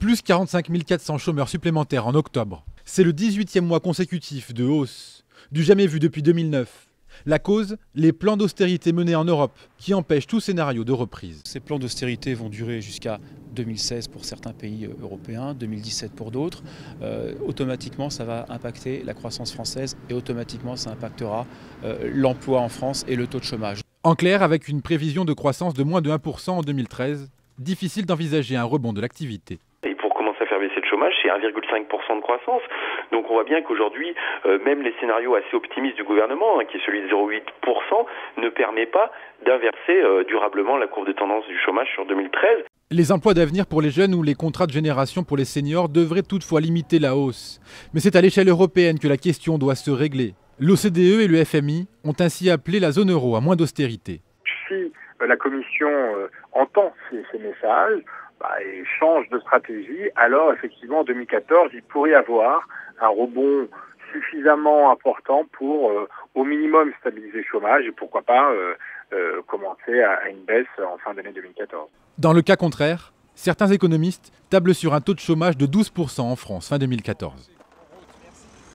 Plus 45 400 chômeurs supplémentaires en octobre. C'est le 18e mois consécutif de hausse, du jamais vu depuis 2009. La cause, les plans d'austérité menés en Europe, qui empêchent tout scénario de reprise. Ces plans d'austérité vont durer jusqu'à 2016 pour certains pays européens, 2017 pour d'autres. Automatiquement, ça va impacter la croissance française et automatiquement, ça impactera l'emploi en France et le taux de chômage. En clair, avec une prévision de croissance de moins de 1% en 2013, difficile d'envisager un rebond de l'activité. Et pour commencer à faire baisser le chômage, c'est 1,5% de croissance. Donc on voit bien qu'aujourd'hui, même les scénarios assez optimistes du gouvernement, qui est celui de 0,8%, ne permet pas d'inverser durablement la courbe de tendance du chômage sur 2013. Les emplois d'avenir pour les jeunes ou les contrats de génération pour les seniors devraient toutefois limiter la hausse. Mais c'est à l'échelle européenne que la question doit se régler. L'OCDE et le FMI ont ainsi appelé la zone euro à moins d'austérité. Si la Commission entend ces messages et change de stratégie, alors effectivement en 2014, il pourrait y avoir un rebond suffisamment important pour au minimum stabiliser le chômage et pourquoi pas commencer à une baisse en fin d'année 2014. Dans le cas contraire, certains économistes tablent sur un taux de chômage de 12% en France fin 2014.